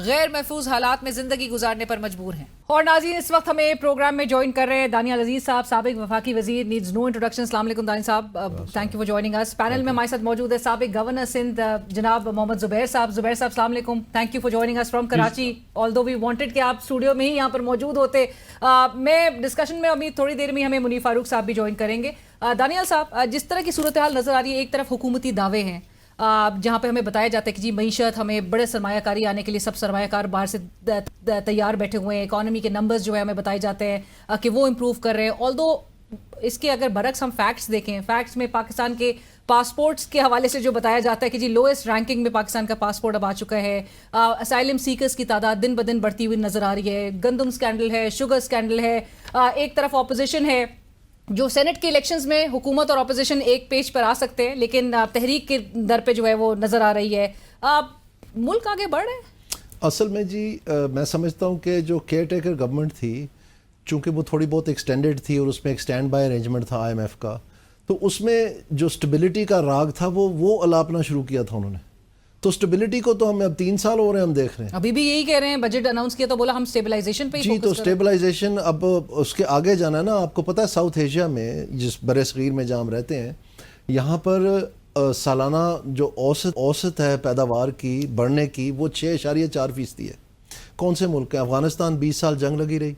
غیر محفوظ حالات میں زندگی گزارنے پر مجبور ہیں. اور ناظرین اس وقت ہمیں پروگرام میں جوائن کر رہے ہیں دانیال عزیز صاحب, سابق وفاقی وزیر, نیڈز نو انٹروڈکشن. السلام علیکم دانیال صاحب, thank you for joining us. Panel میں ہمارے ساتھ موجود ہے سابق گورنر سندھ جناب محمد زبیر صاحب. زبیر صاحب السلام علیکم, thank you for joining us from Karachi. Although we wanted کہ آپ اسٹوڈیو میں ہی یہاں پر موجود ہوتے. میں ڈسکشن میں ابھی تھوڑی دیر میں ہمیں منیر فاروق صاحب بھی جوائن کریں گے. دانیال صاحب, جس طرح کی صورتحال نظر آ رہی ہے, ایک طرف حکومتی دعوے ہیں جہاں پہ ہمیں بتایا جاتا ہے کہ جی معیشت, ہمیں بڑے سرمایہ کاری آنے کے لیے سب سرمایہ کار باہر سے تیار بیٹھے ہوئے ہیں, اکانومی کے نمبرز جو ہے ہمیں بتائے جاتے ہیں کہ وہ امپروو کر رہے ہیں. آلدو اس کے اگر برعکس ہم فیکٹس دیکھیں, فیکٹس میں پاکستان کے پاسپورٹس کے حوالے سے جو بتایا جاتا ہے کہ جی لوئسٹ رینکنگ میں پاکستان کا پاسپورٹ اب آ چکا ہے. اسائلم سیکرز کی تعداد دن بدن بڑھتی ہوئی نظر آ رہی ہے. گندم سکینڈل ہے, شوگر سکینڈل ہے. ایک طرف اپوزیشن ہے جو سینٹ کے الیکشنز میں حکومت اور اپوزیشن ایک پیج پر آ سکتے ہیں, لیکن تحریک کے در پہ جو ہے وہ نظر آ رہی ہے. ملک آگے بڑھ رہے ہیں اصل میں جی. میں سمجھتا ہوں کہ جو کیئر ٹیکر گورنمنٹ تھی, چونکہ وہ تھوڑی بہت ایکسٹینڈڈ تھی اور اس میں ایک اسٹینڈ بائی ارینجمنٹ تھا آئی ایم ایف کا, تو اس میں جو اسٹیبلٹی کا راگ تھا وہ الاپنا شروع کیا تھا انہوں نے. تو اسٹیبلٹی کو تو ہمیں اب 3 سال ہو رہے ہیں ہم دیکھ رہے ہیں. ابھی بھی یہی کہہ رہے ہیں, بجٹ اناؤنس کیا تو بولا ہم اسٹیبلائزیشن پہ ہی جی, تو اسٹیبلائزیشن اب اس کے آگے جانا ہے نا. آپ کو پتہ ہے ساؤتھ ایشیا میں, جس بر صغیر میں جہاں ہم رہتے ہیں, یہاں پر سالانہ جو اوسط ہے پیداوار کی بڑھنے کی وہ 6.4% ہے. کون سے ملک ہیں؟ افغانستان 20 سال جنگ لگی رہی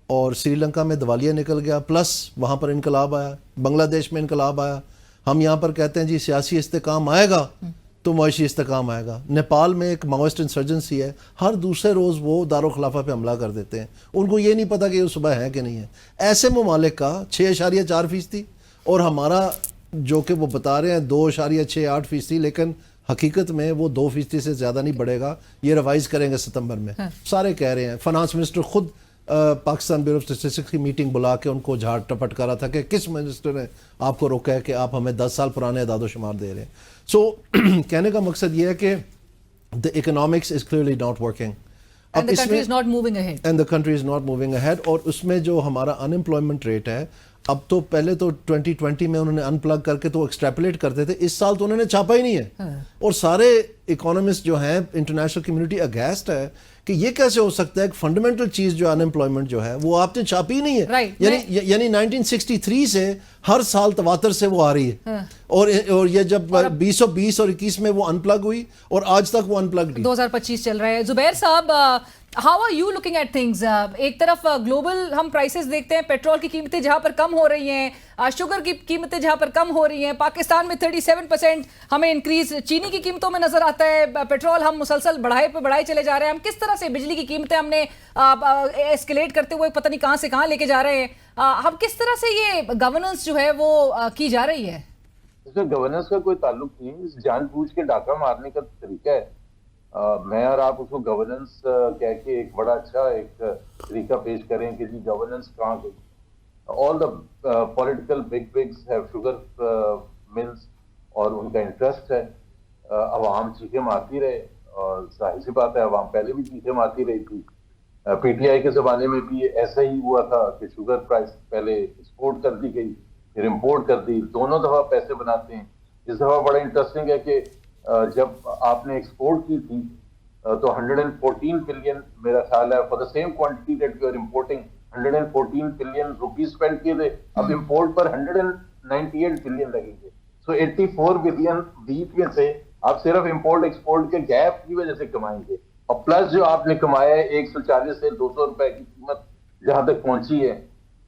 اور سری لنکا میں دیوالیہ نکل گیا, پلس وہاں پر انقلاب آیا, بنگلہ دیش میں انقلاب آیا. ہم یہاں پر کہتے ہیں جی سیاسی استحکام آئے گا تو معاشی استحکام آئے گا. نیپال میں ایک ماوسٹ انسرجنسی ہے, ہر دوسرے روز وہ دارالخلافہ پہ حملہ کر دیتے ہیں. ان کو یہ نہیں پتا کہ یہ صبح ہے کہ نہیں ہے. ایسے ممالک کا 6.4% اور ہمارا جو کہ وہ بتا رہے ہیں 2.68%, لیکن حقیقت میں وہ 2% سے زیادہ نہیں بڑھے گا. یہ ریوائز کریں گے ستمبر میں. سارے کہہ رہے ہیں. فنانس منسٹر خود پاکستان بیورو آف اسٹیٹسٹکس کی میٹنگ بلا کے ان کو جھاڑ ٹپٹ کر رہا تھا کہ کس منسٹر نے آپ کو روکا ہے کہ آپ ہمیں 10 سال پرانے اعداد و شمار دے رہے ہیں. سو کہنے کا مقصد یہ ہے کہ the economics is clearly not working. and the country is not moving ahead. And the country is not moving ahead. اور اس میں جو ہمارا unemployment rate ہے, اب تو پہلے تو 2020 میں انہوں نے ان پلگ کر کے تو ایکسٹریپولیٹ کرتے تھے, اس سال تو انہوں نے چھاپا ہی نہیں ہے. اور سارے اکانومسٹ جو ہیں, انٹرنیشنل کمیونٹی اگیسٹ ہے کہ یہ کیسے ہو سکتا ہے. ایک فنڈامنٹل چیز جو انمپلائمنٹ جو ہے وہ آپ نے چھاپی نہیں ہے. یعنی 1963 سے ہر سال تواتر سے وہ آ رہی ہے, اور یہ جب 2020 اور 21 میں وہ ان پلگ ہوئی اور آج تک وہ ان پلگ 2025 چل رہا ہے. زبیر صاحب, how are you looking at things? ایک طرف گلوبل ہم پرائسز دیکھتے ہیں, پیٹرول کی قیمتیں جہاں پر کم ہو رہی ہیں, شوگر کی قیمتیں جہاں پر کم ہو رہی ہیں, پاکستان میں 37% ہمیں انکریز چینی کی قیمتوں میں نظر آتا ہے, پیٹرول ہم مسلسل بڑھائے چلے جا رہے ہیں. ہم کس طرح سے بجلی کی قیمتیں ہم نے ایسکیلیٹ کرتے ہوئے پتہ نہیں کہاں سے کہاں لے کے جا رہے ہیں. ہم کس طرح سے یہ گورننس جو ہے وہ کی جا رہی ہے؟ اس میں گورننس کا کوئی تعلق نہیں, اس جان بوجھ کے ڈاکہ مارنے کا طریقہ ہے. میں اور آپ اس کو گورننس کہہ کے ایک بڑا اچھا ایک طریقہ پیش کریں کہ جی گورننس کہاں گئی. All the political bigs have sugar mills اور ان کا انٹرسٹ ہے. عوام چیخیں مارتی رہے, اور ظاہر سی بات ہے عوام پہلے بھی چیخیں مارتی رہی تھی. پی ٹی آئی کے زمانے میں بھی ایسا ہی ہوا تھا کہ شوگر پرائس پہلے ایکسپورٹ کر دی گئی, پھر امپورٹ کر دی, دونوں دفعہ پیسے بناتے ہیں. اس دفعہ بڑا انٹرسٹنگ ہے کہ جب آپ نے ایکسپورٹ کی تھی تو 114 بلین میرا خیال ہے for the same quantity that we are importing 114 billion rupees spend کیے تھے. اب امپورٹ پر 198 بلین لگیں گے. سو 84 بلین بیچ میں سے آپ صرف امپورٹ ایکسپورٹ کے گیپ کی وجہ سے کمائیں گے, اور پلس جو آپ نے کمایا ہے 140 سے 200 روپے کی قیمت جہاں تک پہنچی ہے.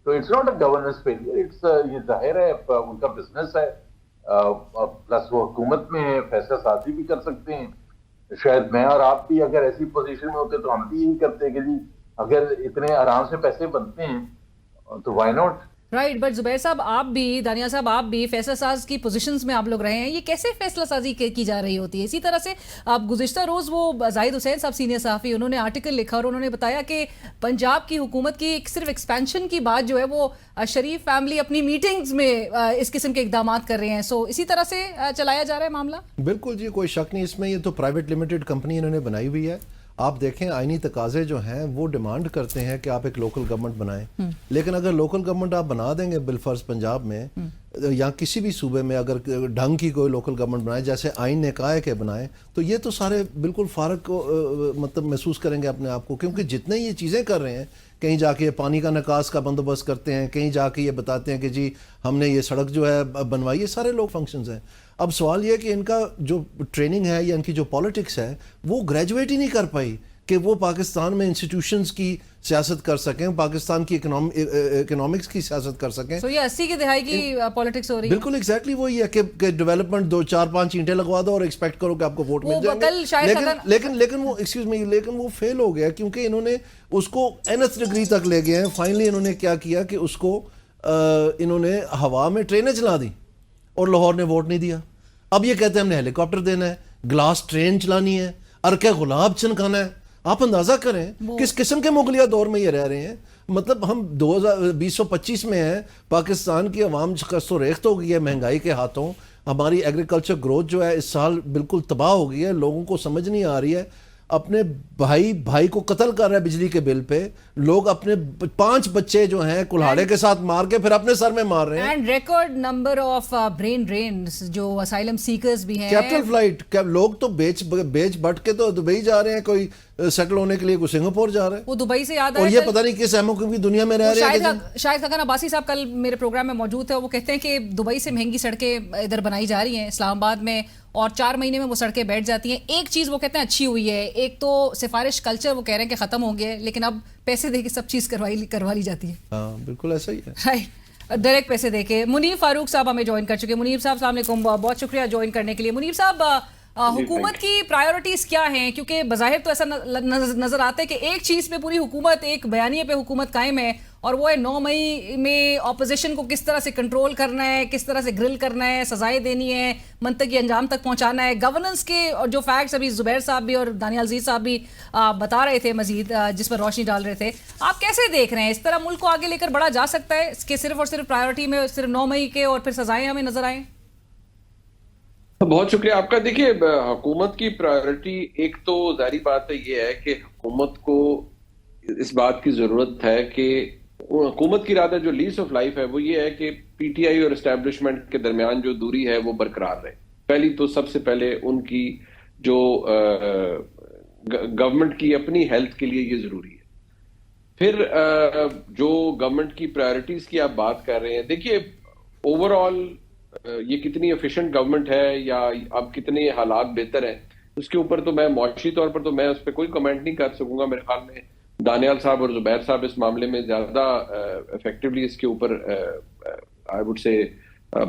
تو it's not a governance failure, it's یہ ظاہر ہے ان کا بزنس ہے, پلس وہ حکومت میں ہے, فیصلہ سازی بھی کر سکتے ہیں. شاید میں اور آپ بھی اگر ایسی پوزیشن میں ہوتے تو ہم بھی یہی کرتے کہ جی اگر اتنے آرام سے پیسے بنتے ہیں تو وائی ناٹ. رائٹ, بٹ زبیر صاحب آپ بھی, دانیال صاحب آپ بھی فیصلہ ساز کی پوزیشنز میں آپ لوگ رہے ہیں, یہ کیسے فیصلہ سازی کی جا رہی ہوتی ہے؟ اسی طرح سے آپ گزشتہ روز وہ زاہد حسین صاحب سینئر صحافی, انہوں نے آرٹیکل لکھا اور انہوں نے بتایا کہ پنجاب کی حکومت کی صرف ایکسپینشن کی بات جو ہے وہ شریف فیملی اپنی میٹنگز میں اس قسم کے اقدامات کر رہے ہیں. سو اسی طرح سے چلایا جا رہا ہے معاملہ؟ بالکل جی, کوئی شک نہیں اس میں. یہ تو پرائیویٹ لمیٹڈ کمپنی انہوں نے بنائی ہوئی ہے. آپ دیکھیں آئینی تقاضے جو ہیں وہ ڈیمانڈ کرتے ہیں کہ آپ ایک لوکل گورنمنٹ بنائیں, لیکن اگر لوکل گورنمنٹ آپ بنا دیں گے بالفرض پنجاب میں, یا کسی بھی صوبے میں اگر ڈھنگ کی کوئی لوکل گورنمنٹ بنائے جیسے آئین نے کہا ہے کہ بنائے, تو یہ تو سارے بالکل فارغ کو مطلب محسوس کریں گے اپنے آپ کو, کیونکہ جتنے یہ چیزیں کر رہے ہیں, کہیں جا کے پانی کا نکاس کا بندوبست کرتے ہیں, کہیں جا کے یہ بتاتے ہیں کہ جی ہم نے یہ سڑک جو ہے بنوائی, یہ سارے لوگ فنکشنز ہیں. اب سوال یہ ہے کہ ان کا جو ٹریننگ ہے یا ان کی جو پالیٹکس ہے وہ گریجویٹ ہی نہیں کر پائی کہ وہ پاکستان میں انسٹیٹیوشنز کی سیاست کر سکیں, پاکستان کی اکنامکس کی سیاست کر سکیں. تو یہ 80 کی دہائی کی پالیٹکس ہو رہی ہے. بالکل ایگزیکٹلی وہی ہے کہ ڈیولپمنٹ 2-4-5 اینٹیں لگوا دو اور ایکسپیکٹ کرو کہ آپ کو ووٹ مل جائیں گے. لیکن وہ فیل ہو گیا کیونکہ انہوں نے اس کو nth ڈگری تک لے گئے ہیں. فائنلی انہوں نے کیا کیا کہ اس کو انہوں نے ہوا میں ٹرینیں چلا دی اور لاہور نے ووٹ نہیں دیا. اب یہ کہتے ہیں ہم نے ہیلی کاپٹر دینا ہے, گلاس ٹرین چلانی ہے, ارکے گلاب چنکانا ہے. آپ اندازہ کریں کس قسم کے مغلیہ دور میں یہ رہ رہے ہیں. مطلب ہم 2025 میں ہیں, پاکستان کی عوام شکست و ریخت ہو گئی ہے مہنگائی کے ہاتھوں. ہماری ایگریکلچر گروتھ جو ہے اس سال بالکل تباہ ہو گئی ہے. لوگوں کو سمجھ نہیں آ رہی ہے, اپنے بھائی کو قتل کر رہا ہے بجلی کے بل پہ. لوگ اپنے 5 بچے جو ہیں کلہاڑے کے ساتھ مار کے پھر اپنے سر میں مار رہے ہیں. And record number of brain drains جو اسائلم سیکرز بھی ہیں. کیپٹل فلائٹ لوگ تو بیچ بٹ کے تو دبئی جا رہے ہیں, کوئی سیٹل ہونے کے لیے کوئی سنگاپور جا رہا ہے. وہ دبئی سے یاد اور یہ پتہ نہیں کس احمق کی دنیا میں رہ رہے ہیں. شاہد خاقان عباسی صاحب کل میرے پروگرام میں موجود تھے, وہ کہتے ہیں کہ دبئی سے مہنگی سڑکیں ادھر بنائی جا رہی ہیں اسلام آباد میں, اور 4 مہینے میں وہ سڑکیں بیٹھ جاتی ہیں. ایک چیز وہ کہتے ہیں اچھی ہوئی ہے, ایک تو سفارش کلچر وہ کہہ رہے ہیں کہ ختم ہو گیا ہے, لیکن اب پیسے دے کے سب چیز کروا لی جاتی ہے. ہاں بالکل ایسا ہی ہے, رائٹ, ڈائریکٹ پیسے دے کے. منیر فاروق صاحب ہمیں جوائن کر چکے. منیر صاحب السلام علیکم, بہت شکریہ جوائن کرنے کے لیے. منیر صاحب, حکومت کی پرائیورٹیز کیا ہیں؟ کیونکہ بظاہر تو ایسا نظر آتا ہے کہ ایک چیز پہ پوری حکومت, ایک بیانیے پہ حکومت قائم ہے, اور وہ ہے 9 مئی میں اپوزیشن کو کس طرح سے کنٹرول کرنا ہے, کس طرح سے گرل کرنا ہے, سزائیں دینی ہے, منطقی انجام تک پہنچانا ہے. گورننس کے اور جو فیکٹس ابھی زبیر صاحب بھی اور دانیال عزیز صاحب بھی بتا رہے تھے مزید, جس پر روشنی ڈال رہے تھے, آپ کیسے دیکھ رہے ہیں اس طرح ملک کو آگے لے کر بڑھا جا سکتا ہے کہ صرف اور صرف پرائیورٹی میں صرف 9 مئی کے اور پھر سزائیں ہمیں نظر آئیں؟ بہت شکریہ آپ کا. دیکھیے, حکومت کی پرائیورٹی ایک تو ظاہری بات یہ ہے کہ حکومت کو اس بات کی ضرورت ہے کہ حکومت کی ارادہ جو لیز آف لائف ہے وہ یہ ہے کہ پی ٹی آئی اور اسٹیبلشمنٹ کے درمیان جو دوری ہے وہ برقرار رہے. پہلی تو سب سے پہلے ان کی جو گورنمنٹ کی اپنی ہیلتھ کے لیے یہ ضروری ہے. پھر جو گورنمنٹ کی پرائیورٹیز کی آپ بات کر رہے ہیں, دیکھیے اوور آل یہ کتنی ایفیشنٹ گورنمنٹ ہے یا اب کتنے حالات بہتر ہیں, اس کے اوپر تو میں معاشی طور پر تو میں اس پہ کوئی کمنٹ نہیں کر سکوں گا. میرے خیال میں دانیال صاحب اور زبیر صاحب اس معاملے میں زیادہ افیکٹولی اس کے اوپر آئی وڈ سے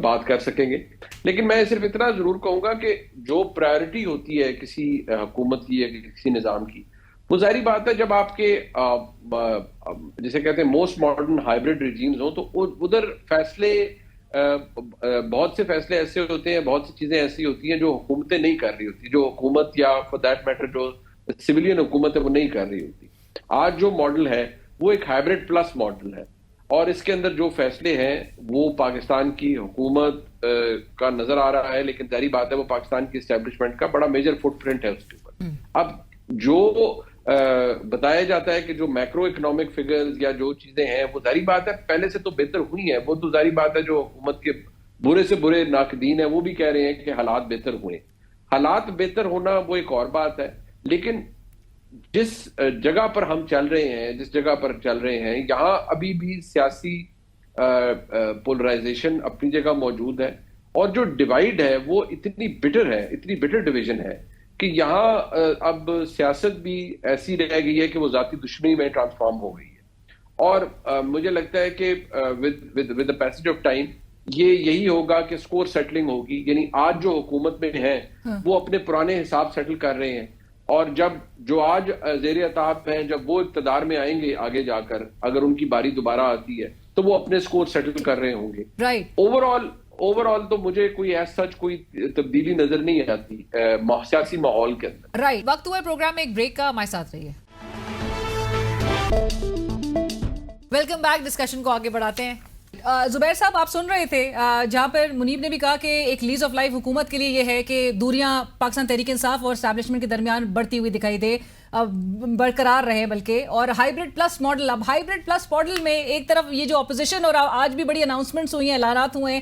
بات کر سکیں گے. لیکن میں صرف اتنا ضرور کہوں گا کہ جو پرائیورٹی ہوتی ہے کسی حکومت کی یا کسی نظام کی, وہ ظاہری بات ہے جب آپ کے جسے کہتے ہیں موسٹ ماڈرن ہائیبرڈ ریجیمز ہوں تو ادھر فیصلے, بہت سے فیصلے ایسے ہوتے ہیں, بہت سی چیزیں ایسی ہوتی ہیں جو حکومتیں نہیں کر رہی ہوتی, جو حکومت یا فار دیٹ میٹر جو سویلین حکومت ہے وہ نہیں کر رہی ہوتی. آج جو ماڈل ہے وہ ایک ہائیبرڈ پلس ماڈل ہے, اور اس کے اندر جو فیصلے ہیں وہ پاکستان کی حکومت کا نظر آ رہا ہے, لیکن ظاہری بات ہے وہ پاکستان کی اسٹیبلشمنٹ کا بڑا میجر فٹ پرنٹ ہے اس کے اوپر. اب جو بتایا جاتا ہے کہ جو میکرو اکنامک فگرز یا جو چیزیں ہیں وہ ظاہری بات ہے پہلے سے تو بہتر ہوئی ہیں, وہ تو ظاہری بات ہے جو حکومت کے برے سے برے ناقدین ہیں وہ بھی کہہ رہے ہیں کہ حالات بہتر ہوئے. حالات بہتر ہونا وہ ایک اور بات ہے, لیکن جس جگہ پر ہم چل رہے ہیں یہاں ابھی بھی سیاسی پولرائزیشن اپنی جگہ موجود ہے, اور جو ڈیوائیڈ ہے وہ اتنی بٹر ڈویژن ہے کہ یہاں اب سیاست بھی ایسی رہ گئی ہے کہ وہ ذاتی دشمنی میں ٹرانسفارم ہو گئی ہے. اور مجھے لگتا ہے کہ with the passage of time یہی ہوگا کہ سکور سیٹلنگ ہوگی. یعنی آج جو حکومت میں ہیں وہ اپنے پرانے حساب سیٹل کر رہے ہیں, اور جب جو آج زیر اطاعت ہیں جب وہ اقتدار میں آئیں گے آگے جا کر, اگر ان کی باری دوبارہ آتی ہے تو وہ اپنے سکور سیٹل کر رہے ہوں گے. اوور آل تو مجھے کوئی ایس سچ کوئی تبدیلی نظر نہیں آتی سیاسی ماحول کے اندر. رائٹ, وقت ہوا ہے پروگرام میں ایک بریک کا, ہمارے ساتھ رہیے. ویلکم بیک, ڈسکشن کو آگے بڑھاتے ہیں. زبیر صاحب آپ سن رہے تھے جہاں پر منیب نے بھی کہا کہ ایک لیز آف لائف حکومت کے لیے یہ ہے کہ دوریاں پاکستان تحریک انصاف اور اسٹیبلشمنٹ کے درمیان بڑھتی ہوئی دکھائی دے, برقرار رہے بلکہ, اور ہائیبرڈ پلس ماڈل. اب ہائیبرڈ پلس ماڈل میں ایک طرف یہ جو اپوزیشن, اور آج بھی بڑی اناؤنسمنٹس ہوئی ہیں, اعلانات ہوئے ہیں,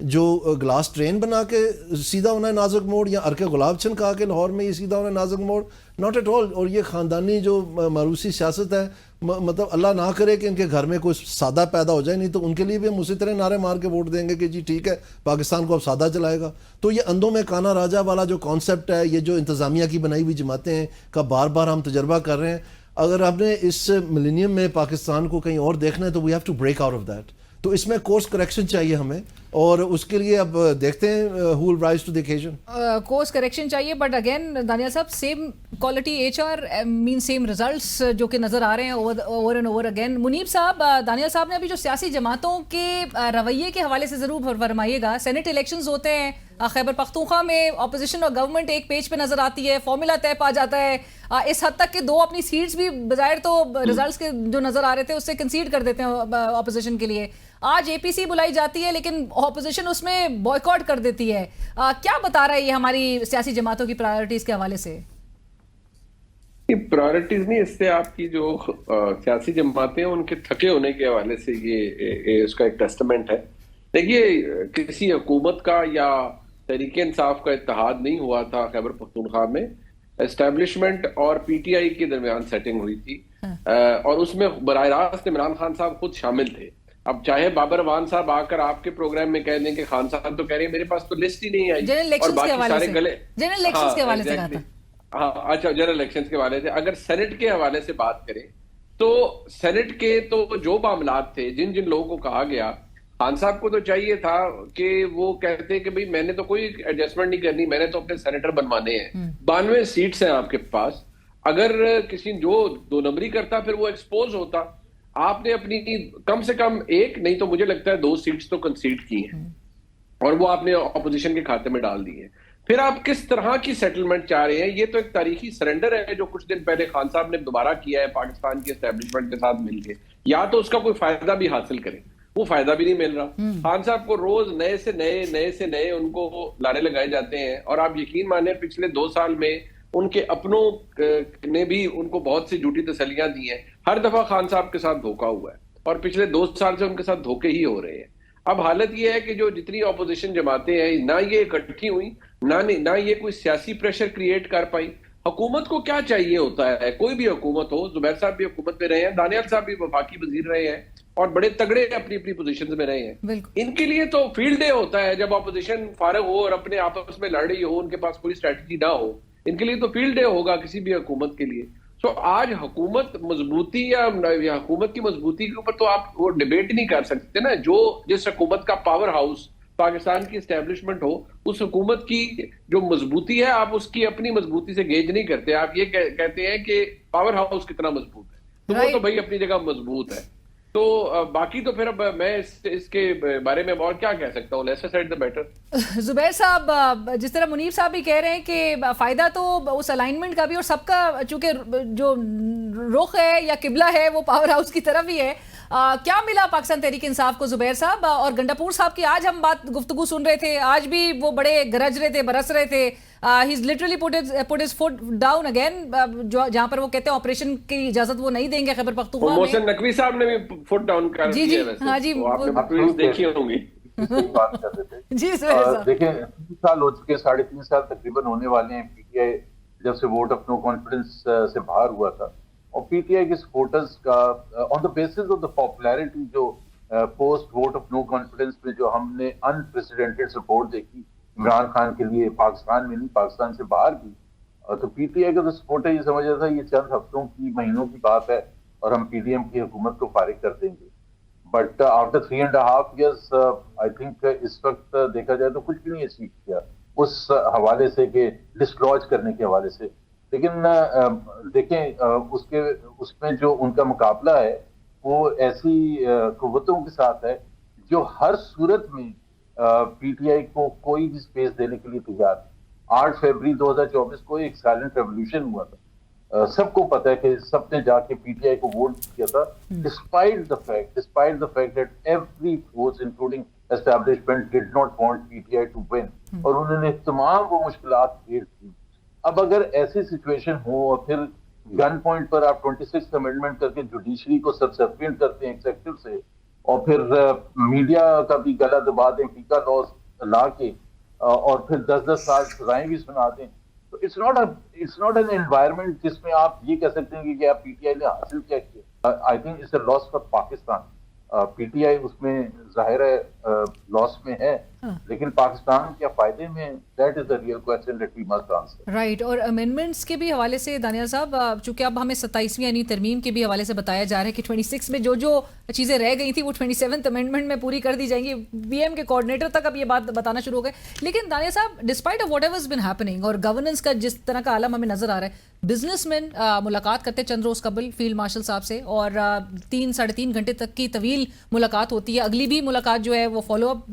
جو گلاس ٹرین بنا کے سیدھا ہونا ہے نازک موڑ, یا ارکے گلاب چھنکا کے لاہور میں یہ سیدھا ہونا ہے نازک موڑ, ناٹ ایٹ آل. اور یہ خاندانی جو موروثی سیاست ہے, مطلب اللہ نہ کرے کہ ان کے گھر میں کوئی سادہ پیدا ہو جائے, نہیں تو ان کے لیے بھی ہم اسی طرح نعرے مار کے ووٹ دیں گے کہ جی ٹھیک ہے پاکستان کو اب سادہ چلائے گا. تو یہ اندھوں میں کانا راجا والا جو کانسیپٹ ہے, یہ جو انتظامیہ کی بنائی ہوئی جماعتیں ہیں کا بار بار ہم تجربہ کر رہے ہیں. اگر آپ نے اس ملینیم میں پاکستان کو کہیں اور دیکھنا ہے تو we have to break out of that. تو اس میں کورس کریکشن چاہیے ہمیں, اور اس کے لیے اب دیکھتے ہیں who will rise to the occasion. Course correction چاہیے, بٹ اگین دانیال صاحب سیم کوالٹی ایچ آر مین سیم ریزلٹس جو کہ نظر آ رہے ہیں اوور اینڈ اوور اگین. منیب صاحب, دانیال صاحب نے ابھی جو سیاسی جماعتوں کے رویے کے حوالے سے ضرور فرمائیے گا. سینٹ الیکشنز ہوتے ہیں خیبر پختونخوا میں, اپوزیشن اور گورنمنٹ ایک پیج پہ نظر آتی ہے, فارمولا طے پا جاتا ہے, اس حد تک کہ 2 اپنی سیٹس بھی بظاہر تو ریزلٹس کے جو نظر آ رہے تھے اس سے کنسیڈ کر دیتے ہیں اپوزیشن کے لیے. آج اے پی سی بلائی جاتی ہے لیکن اپوزیشن اس میں بوائیکاٹ کر دیتی ہے. کیا بتا رہا ہے یہ ہماری سیاسی جماعتوں کی پرائیورٹیز کے حوالے سے؟ پرائیورٹیز نہیں, اس سے آپ کی جو سیاسی جماعتیں ہیں ان کے تھکے ہونے کے حوالے سے یہ اس کا ایک ٹیسٹمنٹ ہے. دیکھیے کسی حکومت کا یا تحریک انصاف کا اتحاد نہیں ہوا تھا خیبر پختونخوا میں, اسٹیبلشمنٹ اور پی ٹی آئی کے درمیان سیٹنگ ہوئی تھی, اور اس میں براہ راست عمران خان صاحب خود شامل تھے. اب چاہے بابر اعوان صاحب آ کر آپ کے پروگرام میں کہہ دیں کہ خان صاحب تو کہہ رہے ہیں میرے پاس تو لسٹ ہی نہیں آئی, اور باقی سارے گلے جنرل الیکشنز کے حوالے سے کہا تھا. ہاں اچھا, جنرل الیکشنز کے حوالے سے اگر سینٹ کے حوالے سے بات کریں تو سینٹ کے تو جو معاملات تھے, جن جن لوگوں کو کہا گیا, خان صاحب کو تو چاہیے تھا کہ وہ کہتے کہ بھئی میں نے تو کوئی ایڈجسٹمنٹ نہیں کرنی, میں نے تو اپنے سینیٹر بنوانے ہیں. 92 سیٹس ہیں آپ کے پاس, اگر کسی جو 2 نمبری کرتا پھر وہ ایکسپوز ہوتا. آپ نے اپنی کم سے کم 1 نہیں تو مجھے لگتا ہے 2 سیٹس تو کنسیڈ کی ہیں, اور وہ آپ نے اپوزیشن کے کھاتے میں ڈال دی ہیں. پھر آپ کس طرح کی سیٹلمنٹ چاہ رہے ہیں؟ یہ تو ایک تاریخی سرنڈر ہے جو کچھ دن پہلے خان صاحب نے دوبارہ کیا ہے پاکستان کی اسٹیبلشمنٹ کے ساتھ مل کے. یا تو اس کا کوئی فائدہ بھی حاصل کریں, وہ فائدہ بھی نہیں مل رہا. خان صاحب کو روز نئے سے نئے ان کو لانے لگائے جاتے ہیں, اور آپ یقین مانیں پچھلے 2 سال میں ان کے اپنوں نے بھی ان کو بہت سی جھوٹی تسلیاں دی ہیں. ہر دفعہ خان صاحب کے ساتھ دھوکا ہوا ہے, اور پچھلے 2 سال سے ان کے ساتھ دھوکے ہی ہو رہے ہیں. اب حالت یہ ہے کہ جو جتنی اپوزیشن جماعتیں ہیں, نہ یہ اکٹھی ہوئی, نہ یہ کوئی سیاسی پریشر کریٹ کر پائی. حکومت کو کیا چاہیے ہوتا ہے, کوئی بھی حکومت ہو, زبیر صاحب بھی حکومت میں رہے ہیں, دانیال صاحب بھی وفاقی وزیر رہے ہیں, اور بڑے تگڑے اپنی اپنی پوزیشنز میں رہے ہیں. ان کے لیے تو فیلڈ ڈے ہوتا ہے جب اپوزیشن فارغ ہو اور اپنے آپس میں لڑ رہی ہو, ان کے پاس کوئی اسٹریٹجی نہ ہو. ان کے لیے تو فیلڈ ڈے ہوگا کسی بھی حکومت کے لیے. تو آج حکومت مضبوطی یا حکومت کی مضبوطی کے اوپر تو آپ وہ ڈیبیٹ نہیں کر سکتے نا. جس حکومت کا پاور ہاؤس پاکستان کی اسٹیبلشمنٹ ہو, اس حکومت کی جو مضبوطی ہے آپ اس کی اپنی مضبوطی سے گیج نہیں کرتے. آپ یہ کہتے ہیں کہ پاور ہاؤس کتنا مضبوط ہے, تو وہ تو بھائی اپنی جگہ مضبوط ہے. تو باقی تو پھر اب میں اس کے بارے میں اور کیا کہہ سکتا ہوں, لیسر سائڈ دا بیٹر. زبیر صاحب, جس طرح منیب صاحب بھی کہہ رہے ہیں کہ فائدہ تو اس الائنمنٹ کا بھی, اور سب کا چونکہ جو رخ ہے یا قبلہ ہے وہ پاور ہاؤس کی طرف ہی ہے. کیا ملا پاکستان تحریک انصاف کو زبیر صاحب؟ اور گنڈاپور صاحب کی آج ہم گفتگو سن رہے تھے, آج بھی وہ بڑے گرج رہے تھے, برس رہے تھے. He's literally put his foot down again, جہاں پر وہ کہتے ہیں آپریشن کی اجازت وہ نہیں دیں گے خیبر پختونخوا میں. محسن نقوی صاحب نے بھی فٹ ڈاؤن کر دیا ہے ویسے. ہاں جی, آپ نے دیکھی ہوں گی. بات کر رہے تھے جی صاحب. دیکھیں 3 سال ہو چکے, 3.5 سال تقریباً ہونے والے ہیں پی ٹی آئی جب سے ووٹ آف نو کانفیڈنس سے باہر ہوا تھا. اور پی ٹی آئی کے سپورٹرز کا on the basis of the popularity جو post vote of no confidence میں جو ہم نے انپریسیڈنٹڈ سپورٹ دیکھی عمران خان کے لیے, پاکستان میں نہیں پاکستان سے باہر بھی, تو پی ٹی آئی کا جو سپورٹ ہے یہ سمجھ رہا تھا یہ چند ہفتوں کی مہینوں کی بات ہے اور ہم پی ڈی ایم کی حکومت کو فارغ کر دیں گے. But after 3.5 years I think اس وقت دیکھا جائے تو کچھ بھی نہیں اچیو کیا اس حوالے سے کہ ڈسکلوز کرنے کے حوالے سے. لیکن دیکھیں اس میں جو ان کا مقابلہ ہے وہ ایسی قوتوں کے ساتھ ہے جو ہر صورت میں پی ٹی آئی کو کوئی بھی اسپیس دینے کے لیے تیار ہے. 8 فروری 2024 کو ایک سائلنٹ ریولیوشن ہوا تھا, سب کو پتا ہے کہ سب نے جا کے پی ٹی آئی کو ووٹ کیا تھا, despite the fact that every force including establishment did not want P T I to win, اور انہوں نے تمام وہ مشکلات کریٹ کی. اب اگر ایسی سچویشن ہو اور پھر گن پوائنٹ پر آپ 26 امینڈمنٹ کر کے جوڈیشری کو سبسیکوینٹ کرتے ہیں ایگزیکٹو سے, اور پھر میڈیا کا بھی گلا دبا دیں فیکا لاس لا کے اور پھر 10 سال سزائیں بھی سنا دیں. تو اٹس ناٹ این انوائرمنٹ جس میں آپ یہ کہہ سکتے ہیں کہ آپ پی ٹی آئی نے حاصل کیا کیا. I think it's a loss for Pakistan. P T I اس میں ظاہر ہے لاس میں ہے, لیکن پاکستان کے فائدے میں that is the real question that we must answer. Right. اور امینڈمنٹس کے بھی حوالے سے دانیال صاحب, چونکہ اب ہمیں 27ویں یعنی ترمیم کے بھی حوالے سے بتایا جا رہا ہے کہ 26 میں جو چیزیں رہ گئی تھیں وہ 27th امینڈمنٹ میں پوری کر دی جائیں گی. بی ایم کے کوآرڈینیٹر تک اب یہ بات بتانا شروع ہو گئے. لیکن دانیال صاحب, despite of what ever is been happening اور گورننس کا جس طرح کا عالم ہمیں نظر آ رہا ہے, بزنس مین ملاقات کرتے چند روز قبل فیلڈ مارشل صاحب سے, اور 3-3.5 گھنٹے تک کی طویل ملاقات ہوتی ہے. اگلی بھی ملاقات جو ہے وہ فالو اپ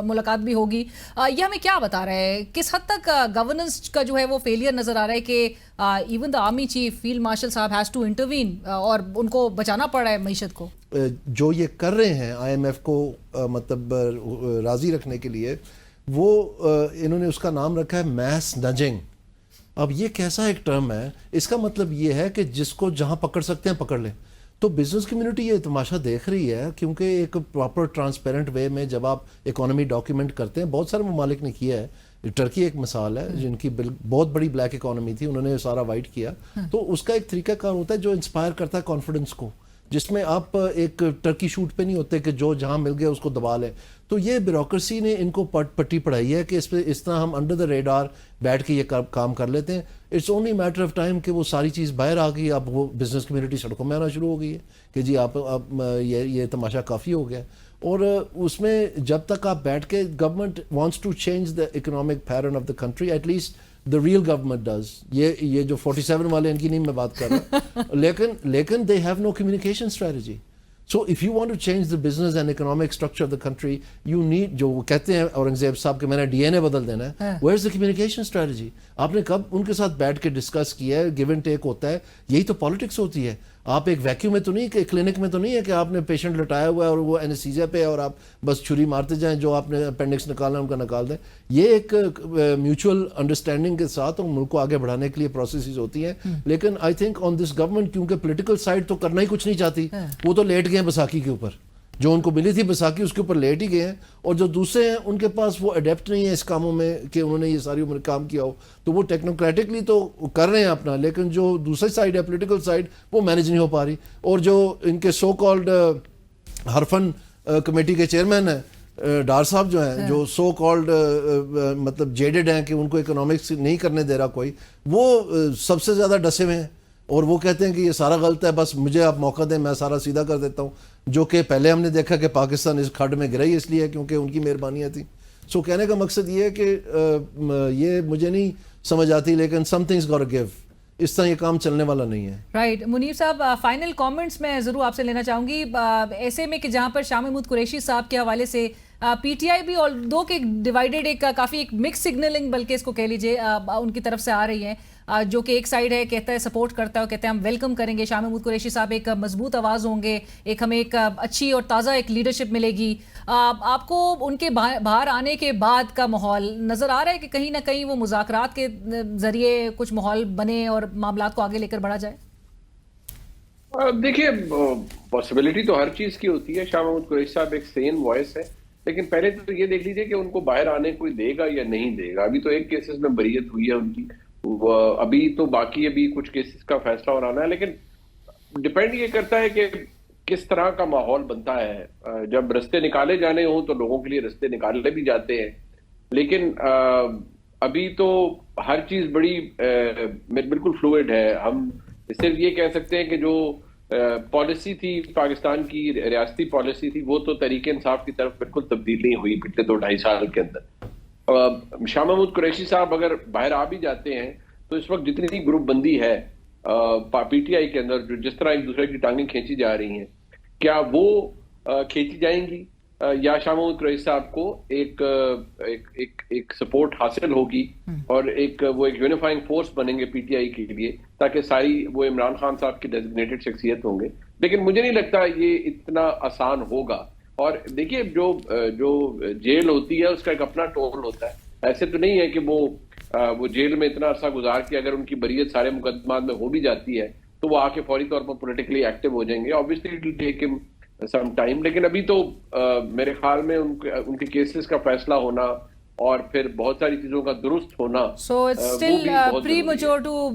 ملاقات بھی ہوگی. یہ ہمیں کیا بتا رہا ہے, کس حد تک گورننس کا جو ہے وہ فیلئر نظر آ رہا ہے کہ even the army chief field marshal صاحب ہیز ٹو انٹروین اور ان کو بچانا پڑ رہا ہے معیشت کو. جو یہ کر رہے ہیں آئی ایم ایف کو مطلب راضی رکھنے کے لیے, وہ انہوں نے اس کا نام رکھا ہے میس نجنگ. اب یہ کیسا ایک ٹرم ہے, اس کا مطلب یہ ہے کہ جس کو جہاں پکڑ سکتے ہیں پکڑ لیں. تو بزنس کمیونٹی یہ تماشا دیکھ رہی ہے, کیونکہ ایک پراپر ٹرانسپیرنٹ وے میں جب آپ اکانومی ڈاکیومنٹ کرتے ہیں, بہت سارے ممالک نے کیا ہے, ٹرکی ایک مثال ہے جن کی بہت بڑی بلیک اکانومی تھی, انہوں نے سارا وائٹ کیا. تو اس کا ایک طریقہ کار ہوتا ہے جو انسپائر کرتا ہے کانفیڈنس کو, جس میں آپ ایک ٹرکی شوٹ پہ نہیں ہوتے کہ جو جہاں مل گیا اس کو دبا لیں. تو یہ بیوروکریسی نے ان کو پٹی پڑھائی ہے کہ اس طرح ہم انڈر دا ریڈار بیٹھ کے یہ کام کر لیتے ہیں. It's only matter of time کہ وہ ساری چیز باہر آ گئی. اب وہ بزنس کمیونٹی سڑکوں میں آنا شروع ہو گئی ہے کہ جی آپ یہ تماشا کافی ہو گیا. اور اس میں جب تک آپ بیٹھ کے, government wants to change the economic pattern of the country, at least the real government does. یہ جو 47 والے ان کی نہیں میں بات کر رہا, لیکن they have no communication strategy. So if you want to change the business and economic structure of the country, you need, جو وہ کہتے ہیں اورنگزیب صاحب کہ میں نے ڈی این اے بدل دینا ہے, where's the communication strategy? آپ نے کب ان کے ساتھ بیٹھ کے ڈسکس کیا ہے؟ گیو اینڈ ٹیک ہوتا ہے, یہی تو پالیٹکس ہوتی ہے. آپ ایک ویکیوم میں تو نہیں, کہ کلینک میں تو نہیں ہے کہ آپ نے پیشنٹ لٹایا ہوا ہے اور وہ اینستھیزیا پہ ہے اور آپ بس چھری مارتے جائیں, جو آپ نے اپینڈکس نکالنا ہے ان کا نکال دیں. یہ ایک میوچل انڈرسٹینڈنگ کے ساتھ ملک کو آگے بڑھانے کے لیے پروسیسز ہوتی ہیں. لیکن I think on this government, کیونکہ پولیٹیکل سائڈ تو کرنا ہی کچھ نہیں چاہتی, وہ تو لیٹ گئے ہیں بیساکھی کے اوپر, جو ان کو ملی تھی بیساکھی اس کے اوپر لیٹ ہی گئے ہیں. اور جو دوسرے ہیں ان کے پاس وہ اڈیپٹ نہیں ہے اس کاموں میں کہ انہوں نے یہ ساری عمر کام کیا ہو, تو وہ ٹیکنوکریٹکلی تو کر رہے ہیں اپنا, لیکن جو دوسری سائڈ ہے پولیٹیکل سائڈ وہ مینیج نہیں ہو پا رہی. اور جو ان کے سو کالڈ ہرفن کمیٹی کے چیئرمین ہیں ڈار صاحب جو ہیں, جو سو کالڈ مطلب جیڈڈ ہیں کہ ان کو اکنامکس نہیں کرنے دے رہا کوئی, وہ سب سے زیادہ ڈسے ہوئے ہیں. اور وہ کہتے ہیں کہ یہ سارا غلط ہے, بس مجھے آپ موقع دیں میں سارا سیدھا کر دیتا ہوں. جو کہ پہلے ہم نے دیکھا کہ پاکستان اس کھڈ میں گرا ہی اس لیے کیونکہ ان کی مہربانیاں تھیں. سو کہنے کا مقصد یہ ہے کہ یہ مجھے نہیں سمجھ آتی, لیکن سم تھنگز گاٹ گیو. اس طرح یہ کام چلنے والا نہیں ہے. رائٹ. منیر صاحب, فائنل کامنٹس میں ضرور آپ سے لینا چاہوں گی, ایسے میں کہ جہاں پر شاہ محمود قریشی صاحب کے حوالے سے پی ٹی آئی بھی اور دو کے ڈیوائیڈڈ ایک کافی ایک مکس سگنلنگ بلکہ اس کو کہہ لیجیے ان کی طرف سے آ رہی ہے, جو کہ ایک سائیڈ ہے کہتا ہے سپورٹ کرتا ہے اور کہتے ہیں ہم ویلکم کریں گے شاہ محمود قریشی صاحب, ایک مضبوط آواز ہوں گے, ایک ہمیں ایک اچھی اور تازہ ایک لیڈرشپ ملے گی. آپ کو ان کے باہر آنے کے بعد کا ماحول نظر آ رہا ہے کہ کہیں نہ کہیں وہ مذاکرات کے ذریعے کچھ ماحول بنے اور معاملات کو آگے لے کر بڑھا جائے؟ دیکھیے, پاسبلٹی تو ہر چیز کی ہوتی ہے. شاہ محمود قریشی صاحب ایک سین وائس ہے, لیکن پہلے تو یہ دیکھ لیجیے کہ ان کو باہر آنے کوئی دے گا یا نہیں دے گا. ابھی تو ایک کیسز میں بریت ہوئی ہے ان کی, ابھی تو باقی ابھی کچھ کیسز کا فیصلہ ہو رہا ہے, لیکن ڈپینڈ یہ کرتا ہے کہ کس طرح کا ماحول بنتا ہے. جب رستے نکالے جانے ہوں تو لوگوں کے لیے رستے نکالے بھی جاتے ہیں, لیکن ابھی تو ہر چیز بڑی بالکل فلوئڈ ہے. ہم صرف یہ کہہ سکتے ہیں کہ جو پالیسی تھی پاکستان کی, ریاستی پالیسی تھی, وہ تو تحریک انصاف کی طرف بالکل تبدیل نہیں ہوئی پچھلے 2-2.5 سال کے اندر. شاہ محمود قریشی صاحب اگر باہر آ بھی جاتے ہیں تو اس وقت جتنی گروپ بندی ہے پی ٹی آئی کے اندر, جو جس طرح ایک دوسرے کی ٹانگیں کھینچی جا رہی ہیں, کیا وہ کھینچی جائیں گی یا شاہ محمود قریشی صاحب کو ایک سپورٹ حاصل ہوگی اور وہ ایک یونیفائنگ فورس بنیں گے پی ٹی آئی کے لیے, تاکہ ساری وہ عمران خان صاحب کی ڈیزگنیٹڈ شخصیت ہوں گے. لیکن مجھے نہیں لگتا یہ اتنا آسان ہوگا. اور دیکھیے, جو جیل ہوتی ہے اس کا ایک اپنا ٹول ہوتا ہے. ایسے تو نہیں ہے کہ وہ جیل میں اتنا عرصہ گزار کے اگر ان کی بریت سارے مقدمات میں ہو بھی جاتی ہے تو وہ آ کے فوری طور پر پولیٹیکلی ایکٹیو ہو جائیں گے. obviously it will take him some time. لیکن ابھی تو میرے خیال میں ان کے کیسز کا فیصلہ ہونا اور پھر بہت ساری چیزوں کا درست ہونا, so still premature to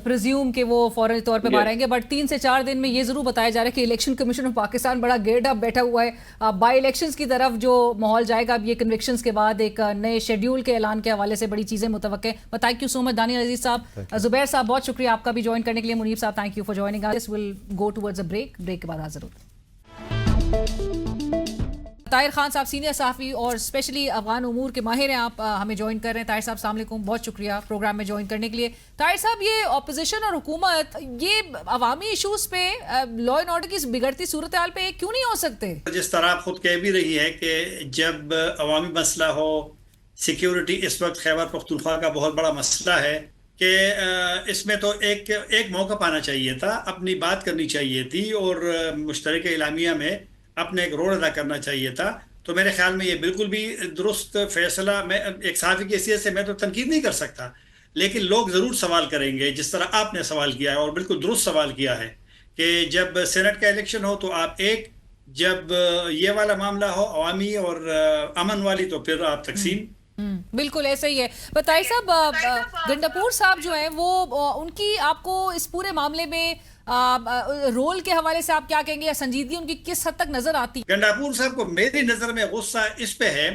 presume کہ وہ فوری طور پہ باہر آئیں گے, بٹ 3 سے 4 دن میں یہ ضرور بتایا جا رہا ہے کہ الیکشن کمیشن آف پاکستان بڑا گیئرڈ اپ بیٹھا ہوا ہے بائی الیکشنز کی طرف جو ماحول جائے گا اب یہ کنوکشنز کے بعد ایک نئے شیڈیول کے اعلان کے حوالے سے بڑی چیزیں متوقع ہیں. بٹ تھینک یو سو مچ دانیال عزیز صاحب, زبیر صاحب بہت شکریہ آپ کا بھی جوائن کرنے کے لیے, منیب صاحب thank you for joining us. Will go towards a break کے بعد حاضر ہوتے ہیں. طاہر خان صاحب سینئر صحافی اور اسپیشلی افغان امور کے ماہر ہیں, آپ ہمیں جوائن کر رہے ہیں. طاہر صاحب السلام علیکم, بہت شکریہ پروگرام میں جوائن کرنے کے لیے. طاہر صاحب یہ اپوزیشن اور حکومت یہ عوامی ایشوز پہ لا اینڈ آرڈر کی بگڑتی صورتحال پہ کیوں نہیں ہو سکتے؟ جس طرح آپ خود کہہ بھی رہی ہے کہ جب عوامی مسئلہ ہو, سیکیورٹی اس وقت خیبر پختونخوا کا بہت بڑا مسئلہ ہے کہ اس میں تو ایک موقع پانا چاہیے تھا, اپنی بات کرنی چاہیے تھی اور مشترکہ اعلامیہ میں اپنے ایک رول ادا کرنا چاہیے تھا. تو میرے خیال میں یہ بالکل بھی درست فیصلہ, میں ایک صحافی کی حیثیت سے میں تو تنقید نہیں کر سکتا, لیکن لوگ ضرور سوال کریں گے جس طرح آپ نے سوال کیا ہے اور بالکل درست سوال کیا ہے کہ جب سینٹ کا الیکشن ہو تو آپ ایک, جب یہ والا معاملہ ہو عوامی اور امن والی تو پھر آپ تقسیم. بالکل ایسا ہی ہے. بتائیے صاحب, گنڈاپور صاحب جو ہیں وہ ان کی آپ کو اس پورے معاملے میں رول کے حوالے سے آپ کیا کہیں گے, یا سنجیدگی ان کی کس حد تک نظر آتی؟ گنڈاپور صاحب کو میری نظر میں غصہ اس پہ ہے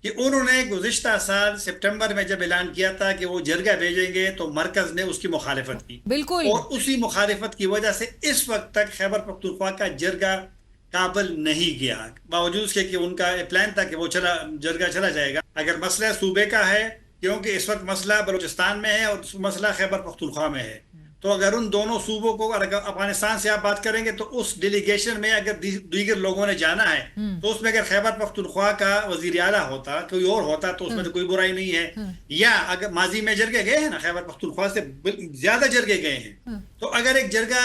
کہ انہوں نے گزشتہ سال سپٹمبر میں جب اعلان کیا تھا کہ وہ جرگہ بھیجیں گے تو مرکز نے اس کی مخالفت کی, بالکل, اور اسی مخالفت کی وجہ سے اس وقت تک خیبر پختونخوا کا جرگہ کابل نہیں گیا, باوجود اس کے کہ ان کا پلان تھا کہ وہ جرگہ چلا جائے گا. اگر مسئلہ صوبے کا ہے, کیونکہ اس وقت مسئلہ بلوچستان میں ہے اور مسئلہ خیبر پختونخوا میں ہے, تو اگر ان دونوں صوبوں کو, اگر افغانستان سے آپ بات کریں گے تو اس ڈیلیگیشن میں اگر دیگر لوگوں نے جانا ہے تو اس میں اگر خیبر پختونخوا کا وزیر اعلیٰ ہوتا, کوئی اور ہوتا, تو اس میں تو کوئی برائی نہیں ہے. یا اگر ماضی میں جرگے گئے ہیں نا, خیبر پختونخوا سے زیادہ جرگے گئے ہیں, تو اگر ایک جرگہ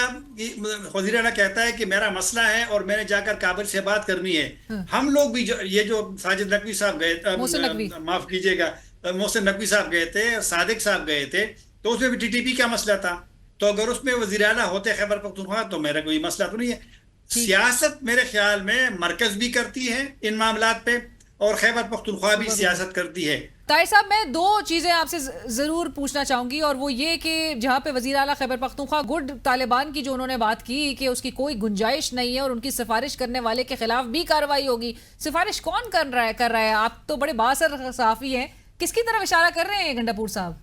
وزیر اعلیٰ کہتا ہے کہ میرا مسئلہ ہے اور میں نے جا کر کابل سے بات کرنی ہے, ہم لوگ بھی یہ جو ساجد نقوی صاحب گئے, معاف کیجیے گا, محسن نقوی صاحب گئے تھے, صادق صاحب گئے تھے, تو اس میں بھی TTP کا مسئلہ تھا. تو اگر اس میں وزیر اعلیٰ ہوتے خیبر پختونخوا تو میرا کوئی مسئلہ تو نہیں ہے. سیاست میرے خیال میں مرکز بھی کرتی ہے ان معاملات پہ, اور خیبر پختونخوا بھی سیاست کرتی ہے. طاہر صاحب میں 2 چیزیں آپ سے ضرور پوچھنا چاہوں گی, اور وہ یہ کہ جہاں پہ وزیر اعلیٰ خیبر پختونخوا گڈ طالبان کی جو انہوں نے بات کی کہ اس کی کوئی گنجائش نہیں ہے اور ان کی سفارش کرنے والے کے خلاف بھی کارروائی ہوگی, سفارش کون کر رہا ہے؟ آپ تو بڑے بااثر صحافی ہیں, کس کی طرف اشارہ کر رہے ہیں گنڈاپور صاحب,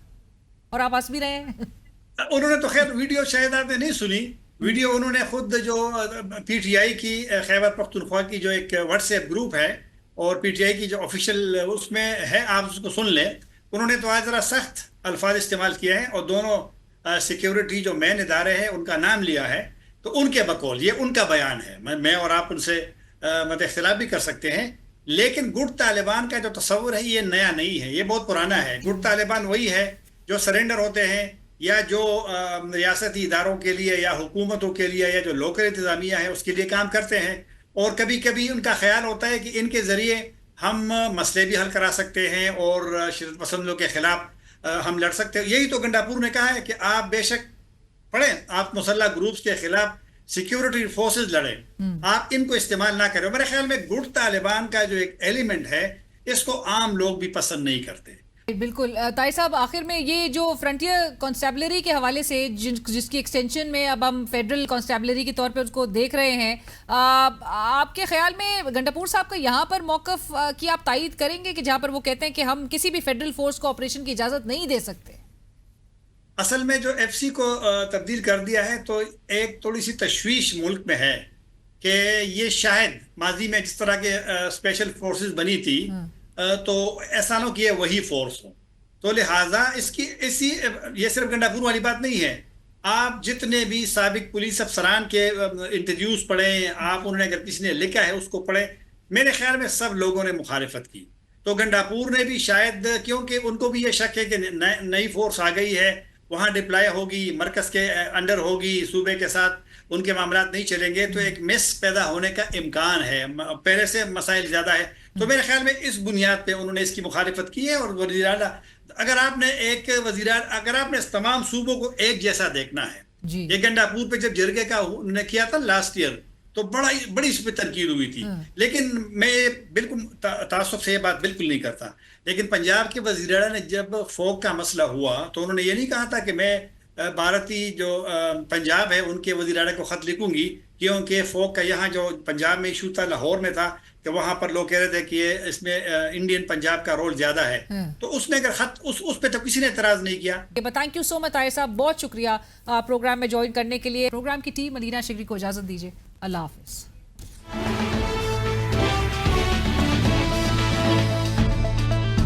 اور آپ ہنس بھی رہے ہیں. انہوں نے تو خیر ویڈیو شاید آپ نے نہیں سنی, ویڈیو انہوں نے خود جو PTI کی خیبر پختونخوا کی جو ایک واٹس ایپ گروپ ہے اور PTI کی جو آفیشیل اس میں ہے, آپ اس کو سن لیں. انہوں نے تو آج ذرا سخت الفاظ استعمال کیے ہیں اور دونوں سیکیورٹی جو مین ادارے ہیں ان کا نام لیا ہے. تو ان کے بقول یہ ان کا بیان ہے, میں اور آپ ان سے اختلاف بھی کر سکتے ہیں, لیکن گڈ طالبان کا جو تصور ہے یہ نیا نہیں ہے, یہ بہت پرانا ہے. گڈ طالبان وہی ہے جو سرنڈر ہوتے ہیں یا جو ریاستی اداروں کے لیے یا حکومتوں کے لیے یا جو لوکل انتظامیہ ہے اس کے لیے کام کرتے ہیں, اور کبھی کبھی ان کا خیال ہوتا ہے کہ ان کے ذریعے ہم مسئلے بھی حل کرا سکتے ہیں اور شدت پسندوں کے خلاف ہم لڑ سکتے ہیں. یہی تو گنڈاپور نے کہا ہے کہ آپ بے شک پڑھیں, آپ مسلح گروپس کے خلاف سیکیورٹی فورسز لڑیں, آپ ان کو استعمال نہ کریں. میرے خیال میں گڈ طالبان کا جو ایک ایلیمنٹ ہے اس کو عام لوگ بھی پسند نہیں کرتے. بالکل. طاہر صاحب آخر میں یہ جو فرنٹیئر کانسٹیبلری کے حوالے سے جس کی ایکسٹینشن میں اب ہم فیڈرل کانسٹیبلری کے طور پہ اس کو دیکھ رہے ہیں, آپ کے خیال میں گنڈاپور صاحب کا یہاں پر موقف کی آپ تائید کریں گے کہ جہاں پر وہ کہتے ہیں کہ ہم کسی بھی فیڈرل فورس کو آپریشن کی اجازت نہیں دے سکتے؟ اصل میں جو FC کو تبدیل کر دیا ہے تو ایک تھوڑی سی تشویش ملک میں ہے کہ یہ شاید ماضی میں جس طرح کے اسپیشل فورسز بنی تھی تو ایسا نہ کہ یہ وہی فورس ہو, تو لہٰذا یہ صرف گنڈاپور والی بات نہیں ہے. آپ جتنے بھی سابق پولیس افسران کے انٹرویوز پڑھیں, آپ انہوں نے اگر کسی نے لکھا ہے اس کو پڑھیں, میرے خیال میں سب لوگوں نے مخالفت کی. تو گنڈاپور نے بھی شاید, کیونکہ ان کو بھی یہ شک ہے کہ نئی فورس آ گئی ہے, وہاں ڈپلائی ہوگی, مرکز کے انڈر ہوگی, صوبے کے ساتھ ان کے معاملات نہیں چلیں گے, تو ایک میس پیدا ہونے کا امکان ہے, پہلے سے مسائل زیادہ ہے. تو میرے خیال میں اس بنیاد پہ انہوں نے اس کی مخالفت کی ہے. اور وزیر اعلیٰ, اگر آپ نے تمام صوبوں کو ایک جیسا دیکھنا ہے, یہ گنڈاپور پہ جب جرگے کا انہوں نے کیا تھا لاسٹ ایئر, تو بڑی اس پہ تنقید ہوئی تھی. لیکن میں بالکل تعصب سے یہ بات بالکل نہیں کرتا. لیکن پنجاب کے وزیر اعلیٰ نے جب فوگ کا مسئلہ ہوا تو انہوں نے یہ نہیں کہا تھا کہ میں بھارتی جو پنجاب ہے ان کے وزیر اعلیٰ کو خط لکھوں گی, کیونکہ فوگ کا یہاں جو پنجاب میں ایشو تھا, لاہور میں تھا, کہ وہاں پر لوگ کہہ رہے تھے کہ اس میں انڈین پنجاب کا رول زیادہ ہے. تو اس نے اگر خط اس پہ تو کسی نے اعتراض نہیں کیا. تھینک یو سو مچ طاہر صاحب, بہت شکریہ پروگرام میں جوائن کرنے کے لیے. پروگرام کی ٹیم مدینہ شگری کو اجازت دیجیے. اللہ حافظ.